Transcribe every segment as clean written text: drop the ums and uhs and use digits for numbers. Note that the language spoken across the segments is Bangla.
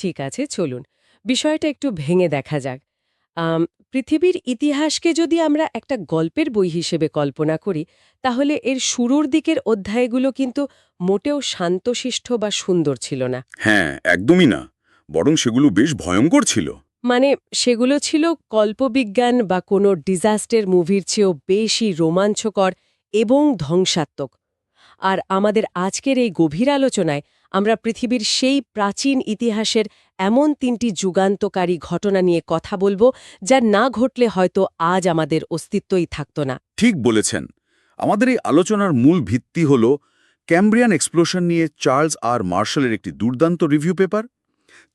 ঠিক আছে, চলুন বিষয়টা একটু ভেঙে দেখা যাক। আম, পৃথিবীর ইতিহাসকে যদি আমরা একটা গল্পের বই হিসেবে কল্পনা করি, তাহলে এর শুরুর দিকের অধ্যায়গুলো কিন্তু মোটেও শান্তশিষ্ট বা সুন্দর ছিল না। হ্যাঁ, একদমই না। বরং সেগুলো বেশ ভয়ঙ্কর ছিল। মানে সেগুলো ছিল কল্পবিজ্ঞান বা কোনো ডিজাস্টার মুভির চেয়েও বেশি রোমাঞ্চকর এবং ধ্বংসাত্মক। আর আমাদের আজকের এই গভীর আলোচনায় আমরা পৃথিবীর সেই প্রাচীন ইতিহাসের এমন ৩টি যুগান্তকারী ঘটনা নিয়ে কথা বলবো, যা না ঘটলে হয়তো আজ আমাদের অস্তিত্বই থাকত না। ঠিক বলেছেন। আমাদের এই আলোচনার মূল ভিত্তি হল ক্যাম্ব্রিয়ান এক্সপ্লোশন নিয়ে চার্লস আর মার্শালের একটি দুর্দান্ত রিভিউ পেপার,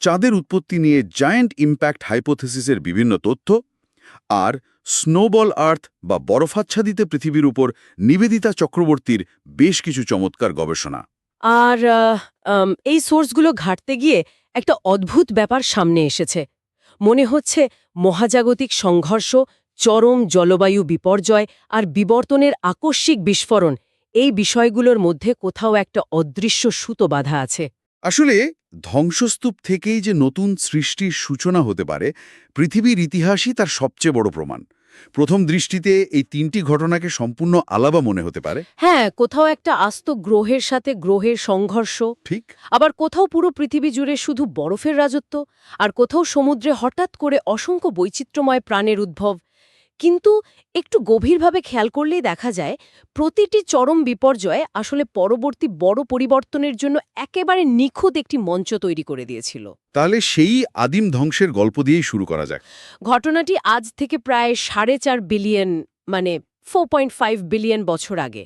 চাঁদের উৎপত্তি নিয়ে জায়ান্ট ইম্প্যাক্ট হাইপোথেসিসের বিভিন্ন তথ্য, আর স্নোবল আর্থ বা বরফাচ্ছাদিত পৃথিবীর উপর নিবেদিতা চক্রবর্তীর বেশ কিছু চমৎকার গবেষণা। আর এই সোর্সগুলো ঘাঁটতে গিয়ে একটা অদ্ভুত ব্যাপার সামনে এসেছে। মনে হচ্ছে মহাজাগতিক সংঘর্ষ, চরম জলবায়ু বিপর্যয় আর বিবর্তনের আকস্মিক বিস্ফোরণ, এই বিষয়গুলোর মধ্যে কোথাও একটা অদৃশ্য সুতো বাঁধা আছে। আসলে ধ্বংসস্তূপ থেকেই যে নতুন সৃষ্টির সূচনা হতে পারে, পৃথিবীর ইতিহাসই তার সবচেয়ে বড় প্রমাণ। প্রথম দৃষ্টিতে এই ৩টি ঘটনাকে সম্পূর্ণ আলাদা মনে হতে পারে। হ্যাঁ, কোথাও একটা আস্ত গ্রহের সাথে গ্রহের সংঘর্ষ, ঠিক। আবার কোথাও পুরো পৃথিবী জুড়ে শুধু বরফের রাজত্ব, আর কোথাও সমুদ্রে হঠাৎ করে অসংখ্য বৈচিত্র্যময় প্রাণের উদ্ভব। কিন্তু একটু গভীরভাবে খেয়াল করলেই দেখা যায়, প্রতিটি চরম বিপর্যয় আসলে পরবর্তী বড় পরিবর্তনের জন্য একেবারে নিখুঁত একটি মঞ্চ তৈরি করে দিয়েছিল। তাহলে সেই আদিম ধ্বংসের গল্প দিয়েই শুরু করা যাক। ঘটনাটি আজ থেকে প্রায় 4.5 বিলিয়ন, মানে 4.5 বিলিয়ন বছর আগে।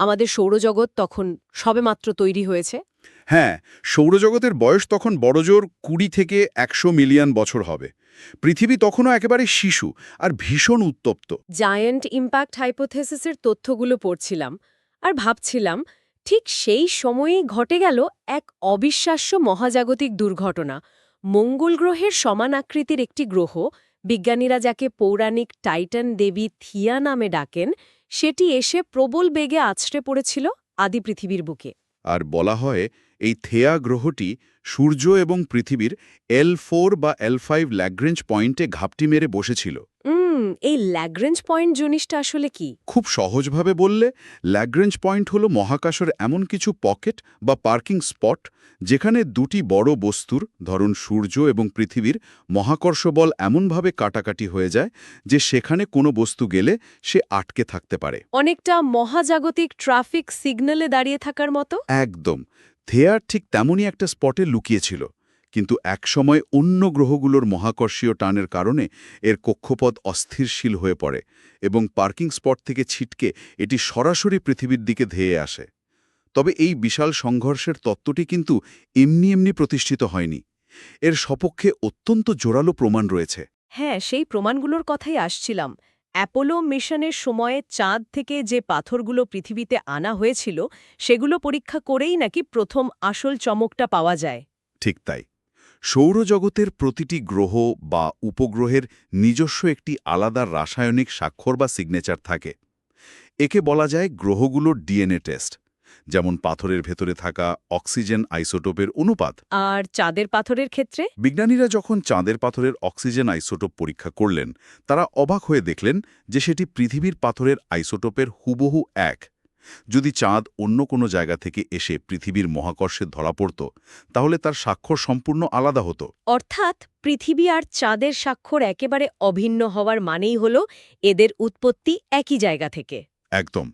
আমাদের সৌরজগৎ তখন সবেমাত্র তৈরি হয়েছে। হ্যাঁ, সৌরজগতের বয়স তখন বড়জোর 20 থেকে 100 মিলিয়ন বছর হবে। পৃথিবী তখনও একেবারে শিশু আর ভীষণ উত্তপ্ত। জায়ান্ট ইম্প্যাক্ট হাইপোথেসিসের তথ্যগুলো পড়ছিলাম আর ভাবছিলাম, ঠিক সেই সময়েই ঘটে গেল এক অবিশ্বাস্য মহাজাগতিক দুর্ঘটনা। মঙ্গল গ্রহের সমান আকৃতির একটি গ্রহ, বিজ্ঞানীরা যাকে পৌরাণিক টাইটান দেবী থিয়া নামে ডাকেন, সেটি এসে প্রবল বেগে আছড়ে পড়েছিল আদি পৃথিবীর বুকে। আর বলা হয় এই থেয়া গ্রহটি সূর্য এবং পৃথিবীর L4 বা L5 ল্যাগ্রেঞ্জ পয়েন্টে ঘাপটি মেরে বসেছিল। এই ল্যাগ্রেঞ্জ পয়েন্ট জিনিসটা আসলে কি? খুব সহজভাবে বললে, ল্যাগ্রেঞ্জ পয়েন্ট হলো মহাকাশের এমন কিছু পকেট বা পার্কিং স্পট যেখানে দুটি বড় বস্তুর, ধরুন সূর্য এবং পৃথিবীর, মহাকর্ষ বল এমনভাবে কাটাকাটি হয়ে যায় যে সেখানে কোনো বস্তু গেলে সে আটকে থাকতে পারে। অনেকটা মহাজাগতিক ট্রাফিক সিগন্যালে দাঁড়িয়ে থাকার মতো। একদম। থেয়ার ঠিক তেমনই একটা স্পটে লুকিয়েছিল, কিন্তু একসময় অন্য গ্রহগুলোর মহাকর্ষীয় টানের কারণে এর কক্ষপথ অস্থিরশীল হয়ে পড়ে এবং পার্কিং স্পট থেকে ছিটকে এটি সরাসরি পৃথিবীর দিকে ধেয়ে আসে। তবে এই বিশাল সংঘর্ষের তত্ত্বটি কিন্তু এমনি এমনি প্রতিষ্ঠিত হয়নি। এর সপক্ষে অত্যন্ত জোরালো প্রমাণ রয়েছে। হ্যাঁ, সেই প্রমাণগুলোর কথাই আসছিলাম। অ্যাপোলো মিশনের সময়ে চাঁদ থেকে যে পাথরগুলো পৃথিবীতে আনা হয়েছিল, সেগুলো পরীক্ষা করেই নাকি প্রথম আসল চমকটা পাওয়া যায়। ঠিক তাই। সৌরজগতের প্রতিটি গ্রহ বা উপগ্রহের নিজস্ব একটি আলাদা রাসায়নিক স্বাক্ষর বা সিগনেচার থাকে। একে বলা যায় গ্রহগুলোর ডিএনএ টেস্ট, যেমন পাথরের ভেতরে থাকা অক্সিজেন আইসোটোপের অনুপাত। আর চাঁদের পাথরের ক্ষেত্রে? বিজ্ঞানীরা যখন চাঁদের পাথরের অক্সিজেন আইসোটোপ পরীক্ষা করলেন, তারা অবাক হয়ে দেখলেন যে সেটি পৃথিবীর পাথরের আইসোটোপের হুবহু এক। যদি চাঁদ অন্য কোনো জায়গা থেকে এসে পৃথিবীর মহাকর্ষে ধরা পড়ত, তাহলে তার স্বাক্ষর সম্পূর্ণ আলাদা হতো। অর্থাৎ পৃথিবী আর চাঁদের স্বাক্ষর একেবারে অভিন্ন হওয়ার মানেই হল এদের উৎপত্তি একই জায়গা থেকে। একদম।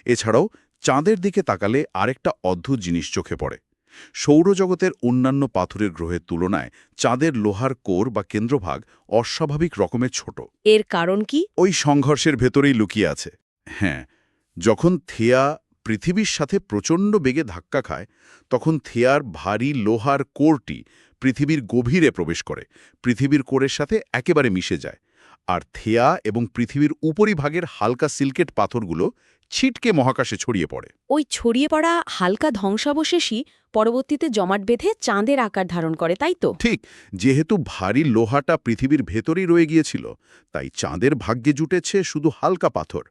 এছাড়াও চাঁদের দিকে তাকালে আরেকটা অদ্ভুত জিনিস চোখে পড়ে। সৌরজগতের অন্যান্য পাথরের গ্রহের তুলনায় চাঁদের লোহার কোর বা কেন্দ্রভাগ অস্বাভাবিক রকমের ছোট। এর কারণ কি? ওই সংঘর্ষের ভেতরেই লুকিয়ে আছে। হ্যাঁ, যখন থেয়া পৃথিবীর সাথে প্রচণ্ড বেগে ধাক্কা খায়, তখন থেয়ার ভারী লোহার কোরটি পৃথিবীর গভীরে প্রবেশ করে, পৃথিবীর কোরের সাথে একেবারে মিশে যায়। আর থেয়া এবং পৃথিবীর উপরিভাগের হালকা সিল্কেট পাথরগুলো ছিটকে মহাকাশে ছড়িয়ে পড়ে। ওই ছড়িয়ে পড়া হালকা ধ্বংসাবশেষই পরবর্তীতে জমাট বেঁধে চাঁদের আকার ধারণ করে, তাই তো? ঠিক। যেহেতু ভারী লোহাটা পৃথিবীর ভেতরেই রয়ে গিয়েছিল, তাই চাঁদের ভাগ্যে জুটেছে শুধু হালকা পাথর।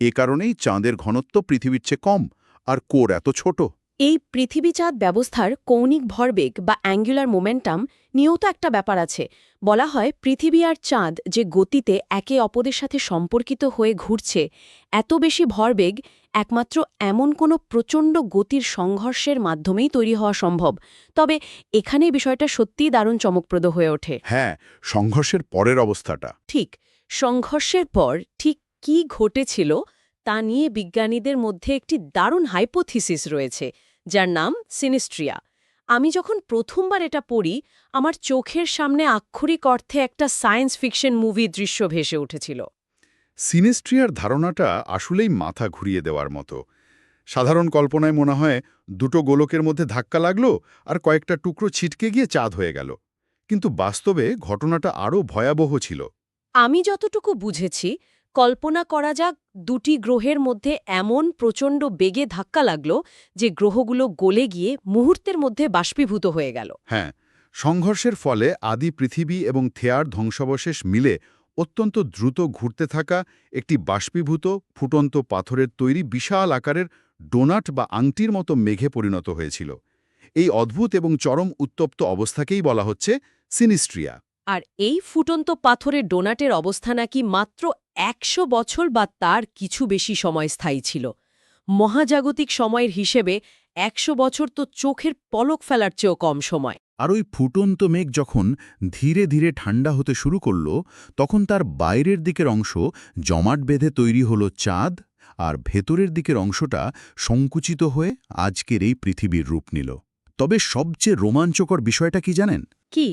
এ কারণেই চাঁদের ঘনত্ব পৃথিবীর চেয়ে কম আর কোর এত ছোট। এই পৃথিবী-চাঁদ ব্যবস্থার কৌণিক ভরবেগ বা অ্যাঙ্গুলার মোমেন্টাম নিয়েও তো একটা ব্যাপার আছে। বলা হয় পৃথিবী আর চাঁদ যে গতিতে একে অপরের সাথে সম্পর্কিত হয়ে ঘুরছে, এত বেশি ভরবেগ একমাত্র এমন কোনো প্রচণ্ড গতির সংঘর্ষের মাধ্যমেই তৈরি হওয়া সম্ভব। তবে এখানেই বিষয়টা সত্যিই দারুণ চমকপ্রদ হয়ে ওঠে। হ্যাঁ, সংঘর্ষের পরের অবস্থাটা। ঠিক সংঘর্ষের পর ঠিক কী ঘটেছিল তা নিয়ে বিজ্ঞানীদের মধ্যে একটি দারুণ হাইপোথিসিস রয়েছে, যার নাম সিনিস্ট্রিয়া। আমি যখন প্রথমবার এটা পড়ি, আমার চোখের সামনে আক্ষরিক অর্থে একটা সায়েন্স ফিকশন মুভি দৃশ্য ভেসে উঠেছিল। সিনেস্ট্রিয়ার ধারণাটা আসলেই মাথা ঘুরিয়ে দেওয়ার মতো। সাধারণ কল্পনায় মনে হয় দুটো গোলকের মধ্যে ধাক্কা লাগলো আর কয়েকটা টুকরো ছিটকে গিয়ে চাঁদ হয়ে গেল। কিন্তু বাস্তবে ঘটনাটা আরও ভয়াবহ ছিল। আমি যতটুকু বুঝেছি, কল্পনা করা যাক দুটি গ্রহের মধ্যে এমন প্রচণ্ড বেগে ধাক্কা লাগল যে গ্রহগুলো গলে গিয়ে মুহূর্তের মধ্যে বাষ্পীভূত হয়ে গেল। হ্যাঁ, সংঘর্ষের ফলে আদি পৃথিবী এবং থেয়ার ধ্বংসাবশেষ মিলে অত্যন্ত দ্রুত ঘুরতে থাকা একটি বাষ্পীভূত ফুটন্ত পাথরের তৈরি বিশাল আকারের ডোনাট বা আংটির মতো মেঘে পরিণত হয়েছিল। এই অদ্ভুত এবং চরম উত্তপ্ত অবস্থাকেই বলা হচ্ছে সিনিস্ট্রিয়া। আর এই ফুটন্ত পাথরের ডোনাটের অবস্থা নাকি মাত্র ১০০ বছর বা তার কিছু বেশি সময় স্থায়ী ছিল। মহাজাগতিক সময়ের হিসেবে ১০০ বছর তো চোখের পলক ফেলার চেয়েও কম সময়। আর ওই ফুটন্ত মেঘ যখন ধীরে ধীরে ঠান্ডা হতে শুরু করল, তখন তার বাইরের দিকের অংশ জমাট বেঁধে তৈরি হলো চাঁদ, আর ভেতরের দিকের অংশটা সংকুচিত হয়ে আজকের এই পৃথিবীর রূপ নিল। তবে সবচেয়ে রোমাঞ্চকর বিষয়টা কি জানেন? কি?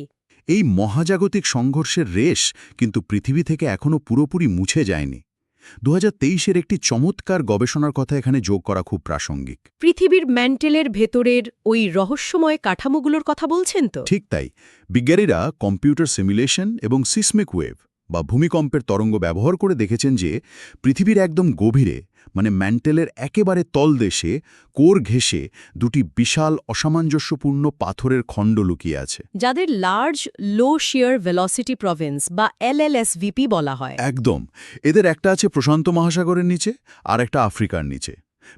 এই মহাজাগতিক সংঘর্ষের রেশ কিন্তু পৃথিবী থেকে এখনও পুরোপুরি মুছে যায়নি। ২০২৩-এর একটি চমৎকার গবেষণার কথা এখানে যোগ করা খুব প্রাসঙ্গিক। পৃথিবীর ম্যান্টেলের ভেতরের ওই রহস্যময় কাঠামোগুলোর কথা বলছেন তো? ঠিক তাই, বিজ্ঞানীরা কম্পিউটার সিমুলেশন এবং সিসমিক ওয়েভ বা ভূমিকম্পের তরঙ্গ ব্যবহার করে দেখেছেন যে পৃথিবীর একদম গভীরে, মানে ম্যান্টেলের একেবারে তলদেশে কোর ঘেঁষে দুটি বিশাল অসামঞ্জস্যপূর্ণ পাথরের খণ্ড লুকিয়ে আছে। যাদের লার্জ লো শিয়ার ভেলোসিটি প্রভিন্স বা LLSVP বলা হয়। একদম, এদের একটা আছে প্রশান্ত মহাসাগরের নিচে আর একটা আফ্রিকার নিচে।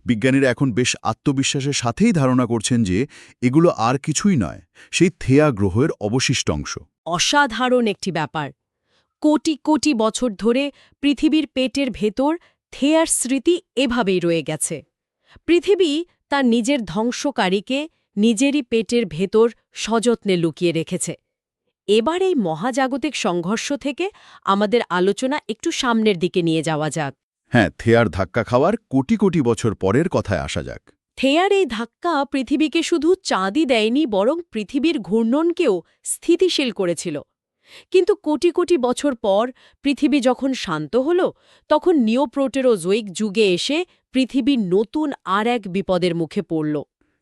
বিজ্ঞানীরা এখন বেশ আত্মবিশ্বাসের সাথেই ধারণা করছেন যে এগুলো আর কিছুই নয়, সেই থেয়া গ্রহের অবশিষ্ট অংশ। অসাধারণ একটি ব্যাপার। কোটি কোটি বছর ধরে পৃথিবীর পেটের ভেতর থেয়ার স্মৃতি এভাবেই রয়ে গেছে। পৃথিবী তার নিজের ধ্বংসকারীকে নিজেরই পেটের ভেতর সযত্নে লুকিয়ে রেখেছে। এবার এই মহাজাগতিক সংঘর্ষ থেকে আমাদের আলোচনা একটু সামনের দিকে নিয়ে যাওয়া যাক। হ্যাঁ, থেয়ার ধাক্কা খাওয়ার কোটি কোটি বছর পরের কথায় আসা যাক। থেয়ার এই ধাক্কা পৃথিবীকে শুধু চাঁদই দেয়নি, বরং পৃথিবীর ঘূর্ণনকেও স্থিতিশীল করেছিল। কিন্তু কোটি কোটি বছর পর পৃথিবী যখন শান্ত হল, তখন নিওপ্রোটেরোজোয়িক যুগে এসে পৃথিবী নতুন আর এক বিপদের মুখে পড়ল।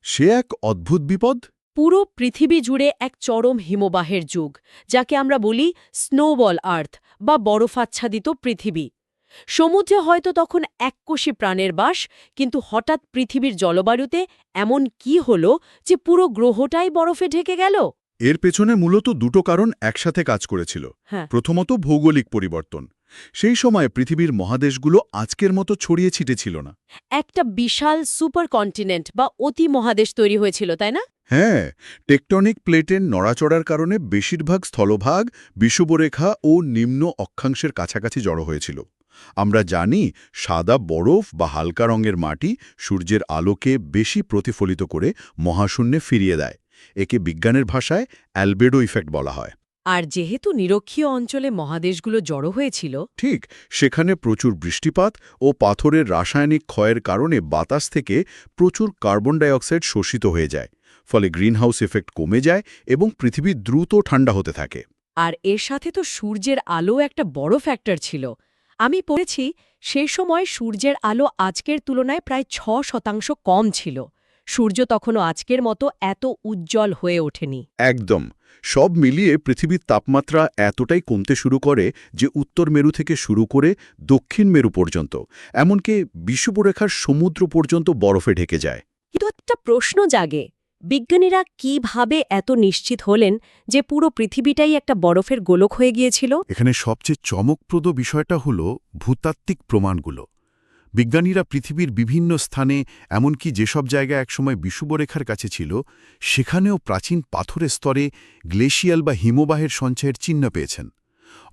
সে এক অদ্ভুত বিপদ। পুরো পৃথিবী জুড়ে এক চরম হিমবাহের যুগ, যাকে আমরা বলি স্নোবল আর্থ বা বরফাচ্ছাদিত পৃথিবী। সমুদ্রে হয়তো তখন এককোষী প্রাণের বাস, কিন্তু হঠাৎ পৃথিবীর জলবায়ুতে এমন কি হল যে পুরো গ্রহটাই বরফে ঢেকে গেল? এর পেছনে মূলত দুটো কারণ একসাথে কাজ করেছিল। হ্যাঁ। প্রথমত ভৌগোলিক পরিবর্তন। সেই সময় পৃথিবীর মহাদেশগুলো আজকের মতো ছড়িয়ে ছিটে ছিল না। একটা বিশাল সুপার কন্টিনেন্ট বা অতি মহাদেশ তৈরি হয়েছিল, তাই না? হ্যাঁ, টেকটনিক প্লেটের নড়াচড়ার কারণে বেশিরভাগ স্থলভাগ বিষুবরেখা ও নিম্ন অক্ষাংশের কাছাকাছি জড়ো হয়েছিল। আমরা জানি সাদা বরফ বা হালকা রঙের মাটি সূর্যের আলোকে বেশি প্রতিফলিত করে মহাশূন্যে ফিরিয়ে দেয়। একে বিজ্ঞানের ভাষায় অ্যালবেডো ইফেক্ট বলা হয়। আর যেহেতু নিরক্ষীয় অঞ্চলে মহাদেশগুলো জড়ো হয়েছিল, ঠিক, সেখানে প্রচুর বৃষ্টিপাত ও পাথরের রাসায়নিক ক্ষয়ের কারণে বাতাস থেকে প্রচুর কার্বন ডাইঅক্সাইড শোষিত হয়ে যায়। ফলে গ্রিনহাউস এফেক্ট কমে যায় এবং পৃথিবী দ্রুত ঠান্ডা হতে থাকে। আর এর সাথে তো সূর্যের আলো একটা বড় ফ্যাক্টর ছিল। আমি পড়েছি সেই সময় সূর্যের আলো আজকের তুলনায় প্রায় ৬% কম ছিল। সূর্য তখনও আজকের মতো এত উজ্জ্বল হয়ে ওঠেনি। একদম, সব মিলিয়ে পৃথিবীর তাপমাত্রা এতটাই কমতে শুরু করে যে উত্তর মেরু থেকে শুরু করে দক্ষিণ মেরু পর্যন্ত, এমনকি বিষুবরেখার সমুদ্র পর্যন্ত বরফে ঢেকে যায়। কিন্তু একটা প্রশ্ন জাগে, বিজ্ঞানীরা কিভাবে এত নিশ্চিত হলেন যে পুরো পৃথিবীটাই একটা বরফের গোলক হয়ে গিয়েছিল? এখানে সবচেয়ে চমকপ্রদ বিষয়টা হল ভূতাত্ত্বিক প্রমাণগুলো। বিজ্ঞানীরা পৃথিবীর বিভিন্ন স্থানে, এমনকি যেসব জায়গা একসময় বিষুবরেখার কাছে ছিল, সেখানেও প্রাচীন পাথরের স্তরে গ্লেশিয়াল বা হিমবাহের সঞ্চয়ের চিহ্ন পেয়েছেন।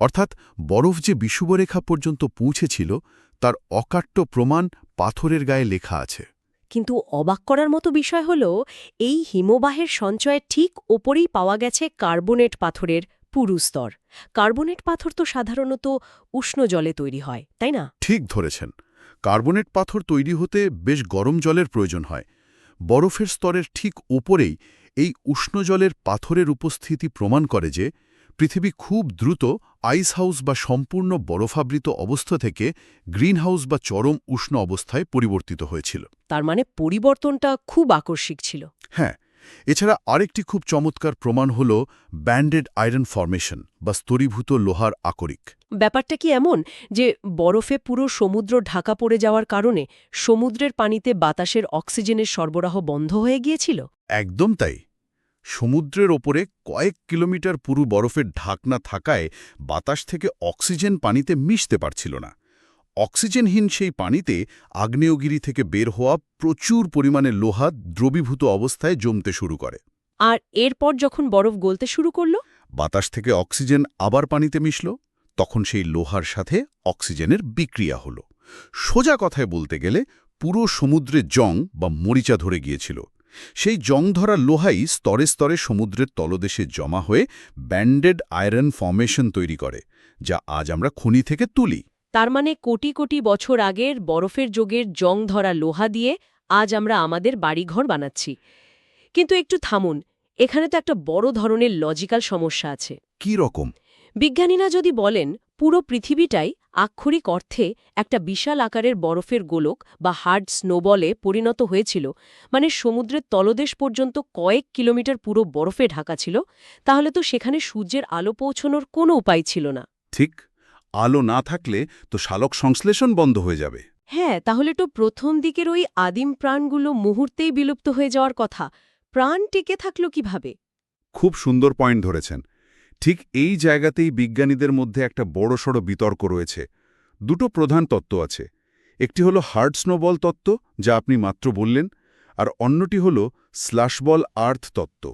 অর্থাৎ বরফ যে বিষুবরেখা পর্যন্ত পৌঁছেছিল তার অকাট্য প্রমাণ পাথরের গায়ে লেখা আছে। কিন্তু অবাক করার মতো বিষয় হল, এই হিমবাহের সঞ্চয়ের ঠিক ওপরেই পাওয়া গেছে কার্বনেট পাথরের পুরু স্তর। কার্বনেট পাথর তো সাধারণত উষ্ণ জলে তৈরি হয়, তাই না? ঠিক ধরেছেন। কার্বনেট পাথর তৈরি হতে বেশ গরম জলের প্রয়োজন হয়। বরফের স্তরের ঠিক উপরেই এই উষ্ণ জলের পাথরের উপস্থিতি প্রমাণ করে যে পৃথিবী খুব দ্রুত আইস হাউস বা সম্পূর্ণ বরফাবৃত অবস্থা থেকে গ্রিনহাউস বা চরম উষ্ণ অবস্থায় পরিবর্তিত হয়েছিল। তার মানে পরিবর্তনটা খুব আকস্মিক ছিল। হ্যাঁ, এছাড়া আরেকটি খুব চমৎকার প্রমাণ হল ব্যান্ডেড আয়রন ফর্মেশন বা স্তরীভূত লোহার আকরিক। ব্যাপারটা কি এমন যে বরফে পুরো সমুদ্র ঢাকা পড়ে যাওয়ার কারণে সমুদ্রের পানিতে বাতাসের অক্সিজেনের সরবরাহ বন্ধ হয়ে গিয়েছিল? একদম তাই। সমুদ্রের ওপরে কয়েক কিলোমিটার পুরু বরফের ঢাকনা থাকায় বাতাস থেকে অক্সিজেন পানিতে মিশতে পারছিল না। অক্সিজেনহীন সেই পানিতে আগ্নেয়গিরি থেকে বের হওয়া প্রচুর পরিমাণে লোহা দ্রবীভূত অবস্থায় জমতে শুরু করে। আর এরপর যখন বরফ গলতে শুরু করল, বাতাস থেকে অক্সিজেন আবার পানিতে মিশল, তখন সেই লোহার সাথে অক্সিজেনের বিক্রিয়া হল। সোজা কথায় বলতে গেলে পুরো সমুদ্রে জং বা মরিচা ধরে গিয়েছিল। সেই জং ধরা লোহাই স্তরে স্তরে সমুদ্রের তলদেশে জমা হয়ে ব্যান্ডেড আয়রন ফর্মেশন তৈরি করে, যা আজ আমরা খনি থেকে তুলি। তার মানে কোটি কোটি বছর আগের বরফের যুগের জং ধরা লোহা দিয়ে আজ আমরা আমাদের বাড়িঘর বানাচ্ছি। কিন্তু একটু থামুন, এখানে তো একটা বড় ধরনের লজিক্যাল সমস্যা আছে। কি রকম? বিজ্ঞানীরা যদি বলেন পুরো পৃথিবীটাই আক্ষরিক অর্থে একটা বিশাল আকারের বরফের গোলক বা হার্ড স্নোবলে পরিণত হয়েছিল, মানে সমুদ্রের তলদেশ পর্যন্ত কয়েক কিলোমিটার পুরো বরফে ঢাকা ছিল, তাহলে তো সেখানে সূর্যের আলো পৌঁছানোর কোনো উপায় ছিল না। ঠিক, আলো না থাকলে তো সালোক সংশ্লেষণ বন্ধ হয়ে যাবে। হ্যাঁ, তাহলে তো প্রথম দিকের ওই আদিম প্রাণগুলো মুহূর্তেই বিলুপ্ত হয়ে যাওয়ার কথা। প্রাণ টিকে থাকলো কিভাবে? খুব সুন্দর পয়েন্ট ধরেছেন। ঠিক এই জায়গাতেই বিজ্ঞানীদের মধ্যে একটা বড়সড় বিতর্ক রয়েছে। দুটো প্রধান তত্ত্ব আছে। একটি হলো হার্ড স্নোবল তত্ত্ব, যা আপনি মাত্র বললেন, আর অন্যটি হল স্লাশবল আর্থ তত্ত্ব।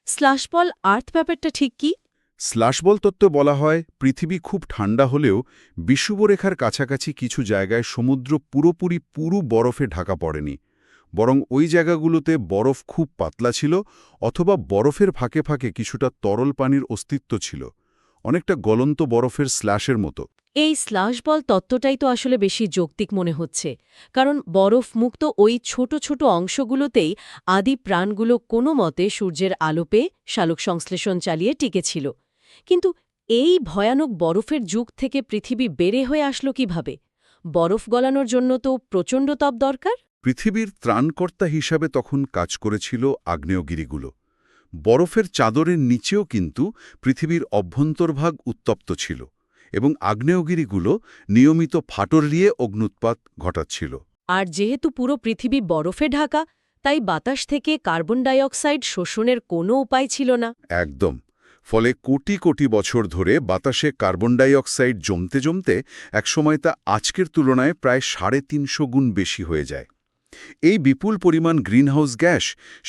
স্লাশবল আর্থ ব্যাপারটা ঠিক কি? স্লাশবল তত্ত্বে বলা হয় পৃথিবী খুব ঠান্ডা হলেও বিষুবরেখার কাছাকাছি কিছু জায়গায় সমুদ্র পুরোপুরি পুরু বরফে ঢাকা পড়েনি, বরং ওই জায়গাগুলোতে বরফ খুব পাতলা ছিল, অথবা বরফের ফাঁকে ফাঁকে কিছুটা তরল পানির অস্তিত্ব ছিল, অনেকটা গলন্ত বরফের স্ল্যাশের মতো। এই স্লাশবল তত্ত্বটাই তো আসলে বেশি যৌক্তিক মনে হচ্ছে, কারণ বরফমুক্ত ওই ছোট ছোট অংশগুলোতেই আদি প্রাণগুলো কোনো মতে সূর্যের আলো পেয়ে সালোক সংশ্লেষণ চালিয়ে টিকেছিল। কিন্তু এই ভয়ানক বরফের যুগ থেকে পৃথিবী বেরে হয়ে আসলো কিভাবে? বরফ গলানোর জন্য তো প্রচণ্ড তাপ দরকার। পৃথিবীর ত্রাণকর্তা হিসাবে তখন কাজ করেছিল আগ্নেয়গিরিগুলো। বরফের চাদরের নিচেও কিন্তু পৃথিবীর অভ্যন্তরভাগ উত্তপ্ত ছিল, এবং আগ্নেয়গিরিগুলো নিয়মিত ফাটল দিয়ে অগ্ন্যুৎপাত ঘটাচ্ছিল। আর যেহেতু পুরো পৃথিবী বরফে ঢাকা, তাই বাতাস থেকে কার্বন ডাইঅক্সাইড শোষণের কোনো উপায় ছিল না। একদম। ফলে কোটি কোটি বছর ধরে বাতাসে কার্বন ডাই অক্সাইড জমতে জমতে একসময় তা আজকের তুলনায় প্রায় ৩৫০ গুণ বেশি হয়ে যায়। এই বিপুল পরিমাণ গ্রিনহাউস গ্যাস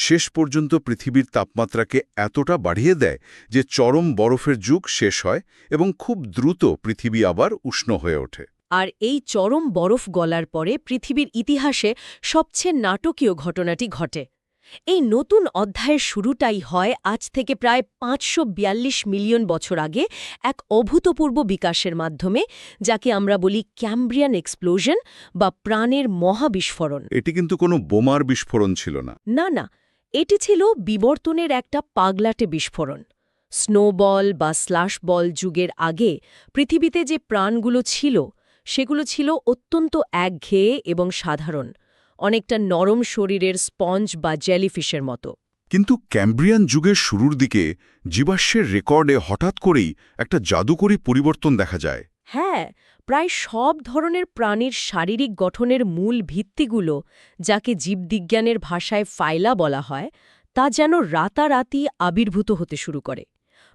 শেষ পর্যন্ত পৃথিবীর তাপমাত্রাকে এতটা বাড়িয়ে দেয় যে চরম বরফের যুগ শেষ হয় এবং খুব দ্রুত পৃথিবী আবার উষ্ণ হয়ে ওঠে। আর এই চরম বরফ গলার পরে পৃথিবীর ইতিহাসে সবচেয়ে নাটকীয় ঘটনাটি ঘটে। এই নতুন অধ্যায়ের শুরুটাই হয় আজ থেকে প্রায় ৫৪২ মিলিয়ন বছর আগে এক অভূতপূর্ব বিকাশের মাধ্যমে, যাকে আমরা বলি ক্যাম্ব্রিয়ান এক্সপ্লোশন বা প্রাণের মহাবিস্ফোরণ। এটি কিন্তু কোনো বোমার বিস্ফোরণ ছিল না। না না, এটি ছিল বিবর্তনের একটা পাগলাটে বিস্ফোরণ। স্নোবল বা স্লাশ বল যুগের আগে পৃথিবীতে যে প্রাণগুলো ছিল সেগুলো ছিল অত্যন্ত একঘেয়ে এবং সাধারণ, অনেকটা নরম শরীরের স্পঞ্জ বা জেলিফিশের মতো। কিন্তু ক্যাম্ব্রিয়ান যুগের শুরুর দিকে জীবাশ্মের রেকর্ডে হঠাৎ করেই একটা জাদুকরী পরিবর্তন দেখা যায়। হ্যাঁ, প্রায় সব ধরনের প্রাণীর শারীরিক গঠনের মূল ভিত্তিগুলো, যাকে জীববিজ্ঞানের ভাষায় ফাইলা বলা হয়, তা যেন রাতারাতি আবির্ভূত হতে শুরু করে।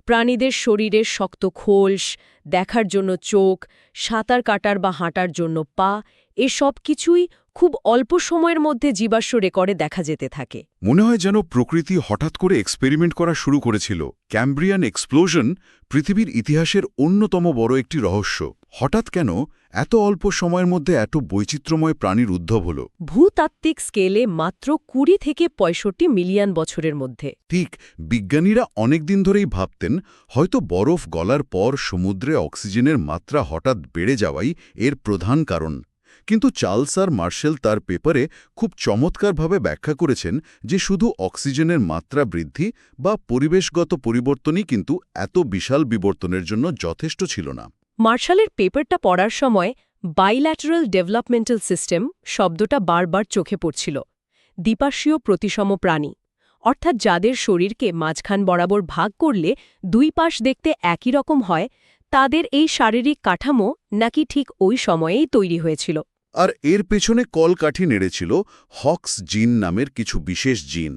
প্রাণীদের শরীরের শক্ত খোলস, দেখার জন্য চোখ, সাঁতার কাটার বা হাঁটার জন্য পা, এসব কিছুই খুব অল্প সময়ের মধ্যে জীবাশ্ম রেকর্ডে দেখা যেতে থাকে। মনে হয় যেন প্রকৃতি হঠাৎ করে এক্সপেরিমেন্ট করা শুরু করেছিল। ক্যাম্ব্রিয়ান এক্সপ্লোশন পৃথিবীর ইতিহাসের অন্যতম বড় একটি রহস্য। হঠাৎ কেন এত অল্প সময়ের মধ্যে এত বৈচিত্র্যময় প্রাণীর উদ্ভব হল? ভূতাত্ত্বিক স্কেলে মাত্র ২০ থেকে ৬৫ মিলিয়ন বছরের মধ্যে। ঠিক, বিজ্ঞানীরা অনেক দিন ধরেই ভাবতেন হয়তো বরফ গলার পর সমুদ্রে অক্সিজেনের মাত্রা হঠাৎ বেড়ে যাওয়াই এর প্রধান কারণ। কিন্তু চার্লস আর মার্শেল তার পেপারে খুব চমৎকারভাবে ব্যাখ্যা করেছেন যে শুধু অক্সিজেনের মাত্রা বৃদ্ধি বা পরিবেশগত পরিবর্তনই কিন্তু এত বিশাল বিবর্তনের জন্য যথেষ্ট ছিল না। মার্শালের পেপারটা পড়ার সময় বাইল্যাটারাল ডেভেলপমেন্টাল সিস্টেম শব্দটা বারবার চোখে পড়ছিল। দ্বিপার্শ্বীয় প্রতিসম প্রাণী, অর্থাৎ যাদের শরীরকে মাঝখান বরাবর ভাগ করলে দুই পাশ দেখতে একই রকম হয়, তাদের এই শারীরিক কাঠামো নাকি ঠিক ওই সময়েই তৈরি হয়েছিল। আর এর পেছনে কলকাঠি নেড়েছিল হক্স জিন নামের কিছু বিশেষ জিন।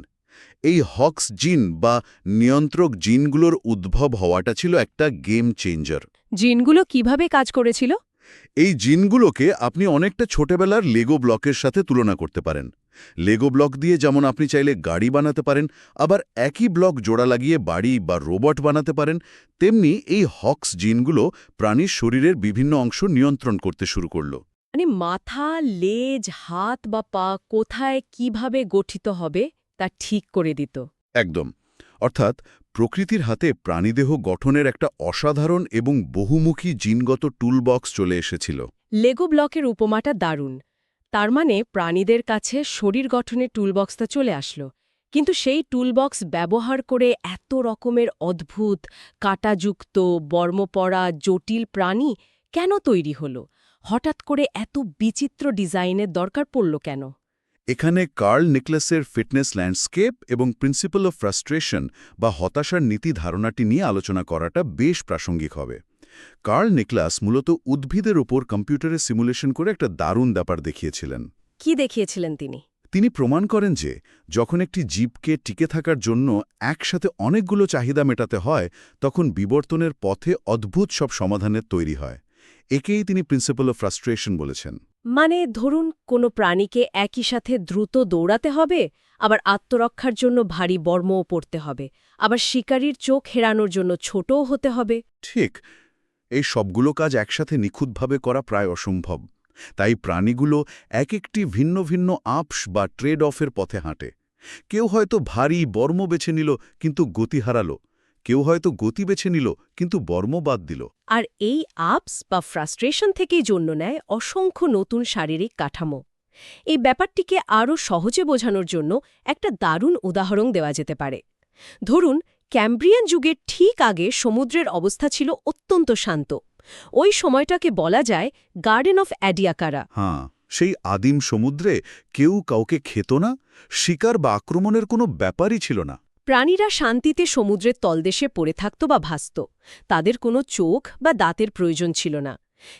এই হক্স জিন বা নিয়ন্ত্রক জিনগুলোর উদ্ভব হওয়াটা ছিল একটা গেম চেঞ্জার। জিনগুলো কিভাবে কাজ করেছিল? এই জিনগুলোকে আপনি অনেকটা ছোটবেলার লেগো ব্লকের সাথে তুলনা করতে পারেন। লেগো ব্লক দিয়ে যেমন আপনি চাইলে গাড়ি বানাতে পারেন, আবার একই ব্লক জোড়া লাগিয়ে বাড়ি বা রোবট বানাতে পারেন, তেমনি এই হক্স জিনগুলো প্রাণীর শরীরের বিভিন্ন অংশ নিয়ন্ত্রণ করতে শুরু করল। মানে মাথা, লেজ, হাত বা পা কোথায় কিভাবে গঠিত হবে তা ঠিক করে দিত। একদম। অর্থাৎ প্রকৃতির হাতে প্রাণীদেহ গঠনের একটা অসাধারণ এবং বহুমুখী জিনগত টুলবক্স চলে এসেছিল। লেগো ব্লকের উপমাটা দারুণ। তার মানে প্রাণীদের কাছে শরীর গঠনের টুলবক্সটা চলে আসলো, কিন্তু সেই টুলবক্স ব্যবহার করে এত রকমের অদ্ভুত, কাঁটাযুক্ত, বর্মপরা, জটিল প্রাণী কেন তৈরি হলো? হঠাৎ করে এত বিচিত্র ডিজাইনের দরকার পড়ল কেন? এখানে কার্ল নিকলাসের ফিটনেস ল্যান্ডস্কেপ এবং প্রিন্সিপাল অফ ফ্রাস্ট্রেশন বা হতাশার নীতি ধারণাটি নিয়ে আলোচনা করাটা বেশ প্রাসঙ্গিক হবে। কার্ল নিকলাস মূলত উদ্ভিদের উপর কম্পিউটারে সিমুলেশন করে একটা দারুণ ব্যাপার দেখিয়েছিলেন। কি দেখিয়েছিলেন তিনি? তিনি প্রমাণ করেন যে যখন একটি জীবকে টিকে থাকার জন্য একসাথে অনেকগুলো চাহিদা মেটাতে হয়, তখন বিবর্তনের পথে অদ্ভুত সব সমাধানের তৈরি হয়। একেই তিনি প্রিন্সিপাল অফ ফ্রাস্ট্রেশন বলেছেন। মানে ধরুন কোনো প্রাণীকে একই সাথে দ্রুত দৌড়াতে হবে, আবার আত্মরক্ষার জন্য ভারী বর্মও পরতে হবে, আবার শিকারীর চোখ হেরানোর জন্য ছোটও হতে হবে। ঠিক, এই সবগুলো কাজ একসাথে নিখুঁতভাবে করা প্রায় অসম্ভব। তাই প্রাণীগুলো এক একটি ভিন্ন ভিন্ন আপস বা ট্রেড অফের পথে হাঁটে। কেউ হয়তো ভারী বর্ম বেছে নিল কিন্তু গতি হারালো, কেউ হয়তো গতি বেছে নিল কিন্তু বর্ম বাদ দিল। আর এই আপস বা ফ্রাস্ট্রেশন থেকেই জন্ম নেয় অসংখ্য নতুন শারীরিক কাঠামো। এই ব্যাপারটিকে আরও সহজে বোঝানোর জন্য একটা দারুণ উদাহরণ দেওয়া যেতে পারে। ধরুন, ক্যাম্ব্রিয়ান যুগের ঠিক আগে সমুদ্রের অবস্থা ছিল অত্যন্ত শান্ত। ওই সময়টাকে বলা যায় গার্ডেন অফ অ্যাডিয়াকারা। হ্যাঁ, সেই আদিম সমুদ্রে কেউ কাউকে খেত না, শিকার বা আক্রমণের কোনো ব্যাপারই ছিল না। প্রাণীরা শান্তিতে সমুদ্রের তলদেশে পড়ে থাকত বা ভাসত। তাদের কোনো চোখ বা দাঁতের প্রয়োজন ছিল না।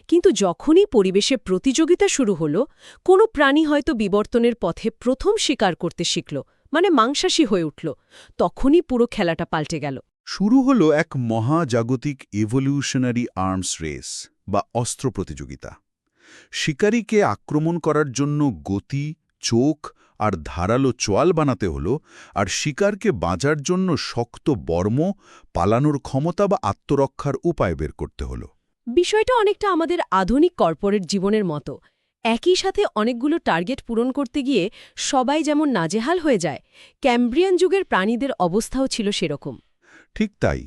কিন্তু যখনই পরিবেশে প্রতিযোগিতা শুরু হলো, কোনো প্রাণী হয়তো বিবর্তনের পথে প্রথম শিকার করতে শিখল, মানে মাংসাশী হয়ে উঠল, তখনই পুরো খেলাটা পাল্টে গেল। শুরু হলো এক মহাজাগতিক ইভলিউশনারি আর্মস রেস বা অস্ত্র প্রতিযোগিতা। শিকারীকে আক্রমণ করার জন্য গতি, চোখ আর ধারালো চোয়াল বানাতে হলো, আর শিকারকে বাঁচার জন্য শক্ত বর্ম, পালানোর ক্ষমতা বা আত্মরক্ষার উপায় বের করতে হলো। বিষয়টা অনেকটা আমাদের আধুনিক কর্পোরেট জীবনের মতো। একই সাথে অনেকগুলো টার্গেট পূরণ করতে গিয়ে সবাই যেমন নাজেহাল হয়ে যায়, ক্যাম্ব্রিয়ান যুগের প্রাণীদের অবস্থাও ছিল সেরকম। ঠিক তাই,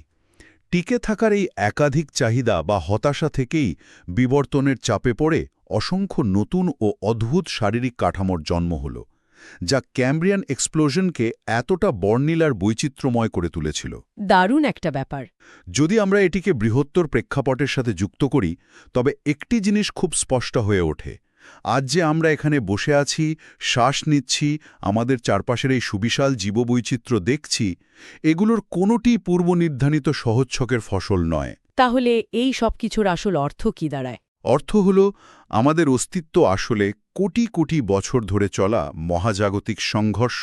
টিকে থাকার এই একাধিক চাহিদা বা হতাশা থেকেই বিবর্তনের চাপে পড়ে অসংখ্য নতুন ও অদ্ভুত শারীরিক কাঠামোর জন্ম হল, যা ক্যাম্ব্রিয়ান এক্সপ্লোশনকে এতটা বর্ণিল আর বৈচিত্র্যময় করে তুলেছিল। দারুণ একটা ব্যাপার। যদি আমরা এটিকে বৃহত্তর প্রেক্ষাপটের সাথে যুক্ত করি, তবে একটি জিনিস খুব স্পষ্ট হয়ে ওঠে। আজ যে আমরা এখানে বসে আছি, শ্বাস নিচ্ছি, আমাদের চারপাশের এই সুবিশাল জীববৈচিত্র্য দেখছি, এগুলোর কোনোটি পূর্বনির্ধারিত সহজছকের ফসল নয়। তাহলে এই সব কিছুর আসল অর্থ কি দাঁড়ায়? অর্থ হল আমাদের অস্তিত্ব আসলে কোটি কোটি বছর ধরে চলা মহাজাগতিক সংঘর্ষ,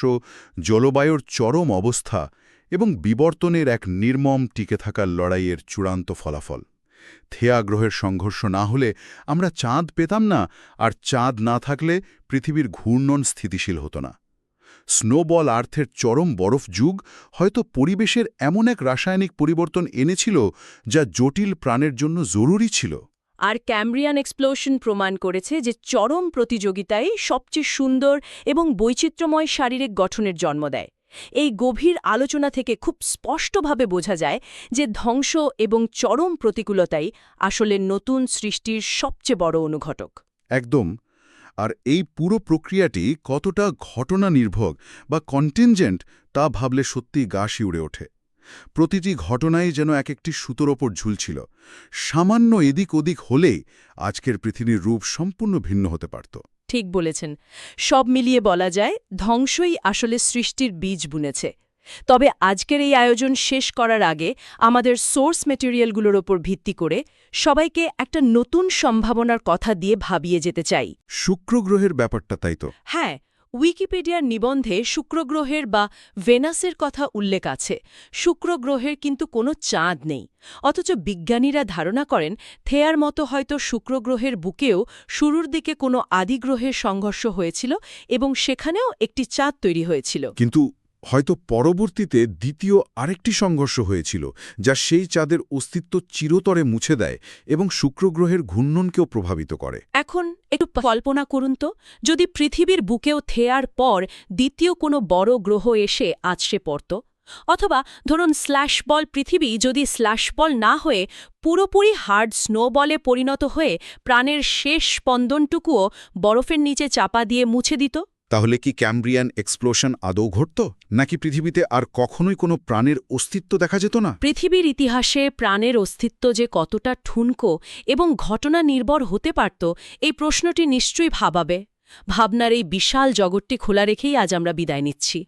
জলবায়ুর চরম অবস্থা এবং বিবর্তনের এক নির্মম টিকে থাকার লড়াইয়ের চূড়ান্ত ফলাফল। থেয়া গ্রহের সংঘর্ষ না হলে আমরা চাঁদ পেতাম না, আর চাঁদ না থাকলে পৃথিবীর ঘূর্ণন স্থিতিশীল হতো না। স্নোবল আর্থের চরম বরফ যুগ হয়তো পরিবেশের এমন এক রাসায়নিক পরিবর্তন এনেছিল যা জটিল প্রাণের জন্য জরুরি ছিল। আর ক্যামব্রিয়ান এক্সপ্লোশন প্রমাণ করেছে যে চরম প্রতিযোগিতাই সবচেয়ে সুন্দর এবং বৈচিত্র্যময় শারীরিক গঠনের জন্ম দেয়। এই গভীর আলোচনা থেকে খুব স্পষ্টভাবে বোঝা যায় যে ধ্বংস এবং চরম প্রতিকূলতাই আসলে নতুন সৃষ্টির সবচেয়ে বড় অনুঘটক। একদম। আর এই পুরো প্রক্রিয়াটি কতটা ঘটনা নির্ভর বা কন্টিনজেন্ট তা ভাবলে সত্যিই গা শিউরে ওঠে। প্রতিটি ঘটনাই যেন এক একটি সুতোর ওপর ঝুলছিল। সামান্য এদিক ওদিক হলেই আজকের পৃথিবীর রূপ সম্পূর্ণ ভিন্ন হতে পারত। ঠিক বলেছেন। সব মিলিয়ে বলা যায় ধ্বংসই আসলে সৃষ্টির বীজ বুনেছে। তবে আজকের এই আয়োজন শেষ করার আগে আমাদের সোর্স ম্যাটেরিয়ালগুলোর ওপর ভিত্তি করে সবাইকে একটা নতুন সম্ভাবনার কথা দিয়ে ভাবিয়ে যেতে চাই। শুক্র গ্রহের ব্যাপারটা তাই তো। হ্যাঁ, উইকিপিডিয়ার নিবন্ধে শুক্র গ্রহের বা ভেনাসের কথা উল্লেখ আছে। শুক্র গ্রহের কিন্তু কোনো চাঁদ নেই। অথচ বিজ্ঞানীরা ধারণা করেন থেয়ার মতো হয়তো শুক্র গ্রহের বুকেও শুরুর দিকে কোনো আদি গ্রহের সংঘর্ষ হয়েছিল এবং সেখানেও একটি চাঁদ তৈরি হয়েছিল। কিন্তু হয়তো পরবর্তীতে দ্বিতীয় আরেকটি সংঘর্ষ হয়েছিল, যা সেই চাঁদের অস্তিত্ব চিরতরে মুছে দেয় এবং শুক্র গ্রহের ঘূর্ণনকেও প্রভাবিত করে। এখন একটু কল্পনা করুন তো, যদি পৃথিবীর বুকেও থেয়ার পর দ্বিতীয় কোনো বড় গ্রহ এসে আছড়ে পড়ত, অথবা ধরুন স্ল্যাশ বল পৃথিবী যদি স্ল্যাশ বল না হয়ে পুরোপুরি হার্ড স্নোবলে পরিণত হয়ে প্রাণের শেষ স্পন্দনটুকুও বরফের নিচে চাপা দিয়ে মুছে দিত। তাহলে কি ক্যামব্রিয়ান এক্সপ্লোশন আদৌ ঘটত, নাকি পৃথিবীতে আর কখনোই কোনো প্রাণের অস্তিত্ব দেখা যেত না? পৃথিবীর ইতিহাসে প্রাণের অস্তিত্ব যে কতটা ঠুনকো এবং ঘটনা নির্ভর হতে পারত, এই প্রশ্নটি নিশ্চয়ই ভাবাবে। ভাবনার এই বিশাল জগৎটি খোলা রেখেই আজ আমরা বিদায় নিচ্ছি।